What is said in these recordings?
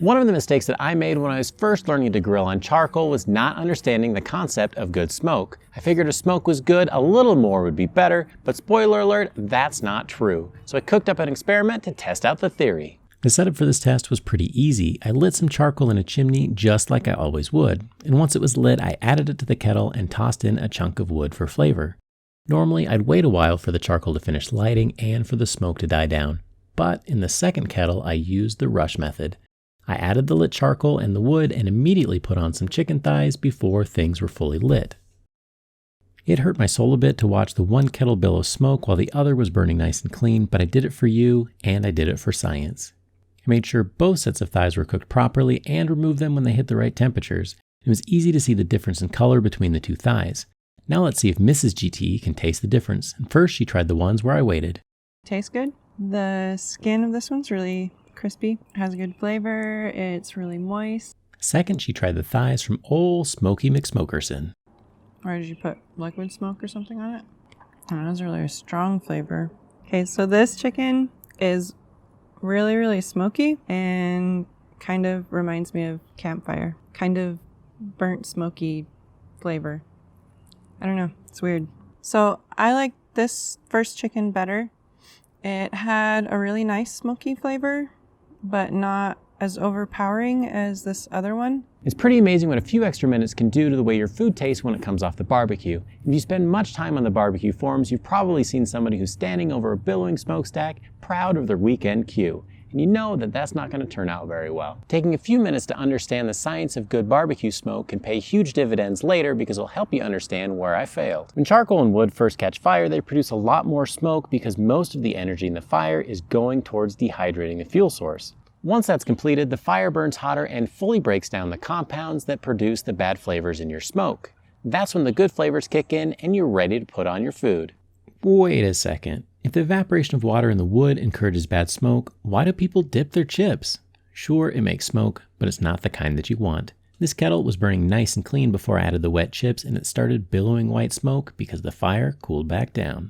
One of the mistakes that I made when I was first learning to grill on charcoal was not understanding the concept of good smoke. I figured if smoke was good, a little more would be better, but spoiler alert, that's not true. So I cooked up an experiment to test out the theory. The setup for this test was pretty easy. I lit some charcoal in a chimney just like I always would, and once it was lit, I added it to the kettle and tossed in a chunk of wood for flavor. Normally, I'd wait a while for the charcoal to finish lighting and for the smoke to die down, but in the second kettle, I used the rush method. I added the lit charcoal and the wood and immediately put on some chicken thighs before things were fully lit. It hurt my soul a bit to watch the one kettle billow smoke while the other was burning nice and clean, but I did it for you and I did it for science. I made sure both sets of thighs were cooked properly and removed them when they hit the right temperatures. It was easy to see the difference in color between the two thighs. Now let's see if Mrs. GT can taste the difference. And first she tried the ones where I waited. Tastes good. The skin of this one's really crispy. It has a good flavor. It's really moist. Second, she tried the thighs from Old Smoky McSmokerson. Or did you put liquid smoke or something on it? Oh, that was really a strong flavor. Okay, so this chicken is really, really smoky and kind of reminds me of campfire. Kind of burnt, smoky flavor. I don't know. It's weird. So I like this first chicken better. It had a really nice smoky flavor, but not as overpowering as this other one. It's pretty amazing what a few extra minutes can do to the way your food tastes when it comes off the barbecue. If you spend much time on the barbecue forums, you've probably seen somebody who's standing over a billowing smokestack, proud of their weekend cue. And you know that that's not going to turn out very well. Taking a few minutes to understand the science of good barbecue smoke can pay huge dividends later because it'll help you understand where I failed. When charcoal and wood first catch fire, they produce a lot more smoke because most of the energy in the fire is going towards dehydrating the fuel source. Once that's completed, the fire burns hotter and fully breaks down the compounds that produce the bad flavors in your smoke. That's when the good flavors kick in and you're ready to put on your food. Wait a second. If the evaporation of water in the wood encourages bad smoke, why do people dip their chips? Sure, it makes smoke, but it's not the kind that you want. This kettle was burning nice and clean before I added the wet chips, and it started billowing white smoke because the fire cooled back down.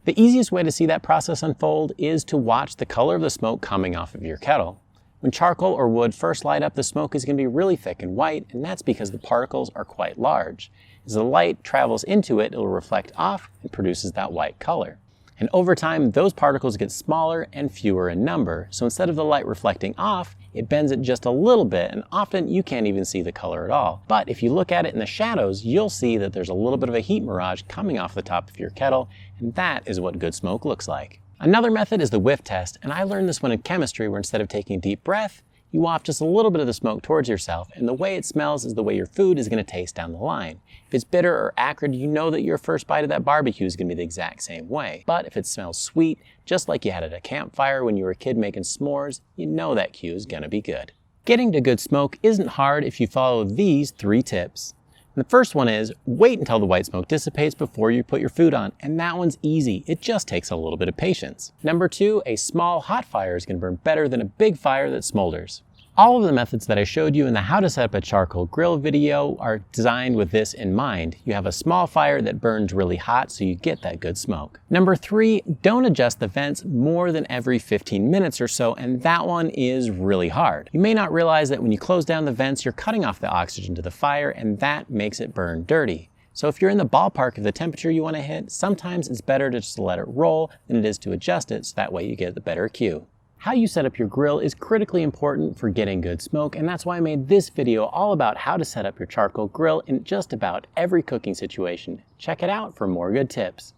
The easiest way to see that process unfold is to watch the color of the smoke coming off of your kettle. When charcoal or wood first light up, the smoke is going to be really thick and white, and that's because the particles are quite large. As the light travels into it, it'll reflect off and produces that white color. And over time, those particles get smaller and fewer in number, so instead of the light reflecting off, it bends it just a little bit, and often you can't even see the color at all. But if you look at it in the shadows, you'll see that there's a little bit of a heat mirage coming off the top of your kettle, and that is what good smoke looks like. Another method is the whiff test, and I learned this one in chemistry where instead of taking a deep breath, you waft just a little bit of the smoke towards yourself, and the way it smells is the way your food is going to taste down the line. If it's bitter or acrid, you know that your first bite of that barbecue is going to be the exact same way. But if it smells sweet, just like you had at a campfire when you were a kid making s'mores, you know that cue is going to be good. Getting to good smoke isn't hard if you follow these 3 tips. And the first one is, wait until the white smoke dissipates before you put your food on, and that one's easy. It just takes a little bit of patience. Number 2, a small hot fire is going to burn better than a big fire that smolders. All of the methods that I showed you in the How to Set Up a Charcoal Grill video are designed with this in mind. You have a small fire that burns really hot so you get that good smoke. Number 3, don't adjust the vents more than every 15 minutes or so, and that one is really hard. You may not realize that when you close down the vents, you're cutting off the oxygen to the fire, and that makes it burn dirty. So if you're in the ballpark of the temperature you want to hit, sometimes it's better to just let it roll than it is to adjust it, so that way you get the better cue. How you set up your grill is critically important for getting good smoke, and that's why I made this video all about how to set up your charcoal grill in just about every cooking situation. Check it out for more good tips.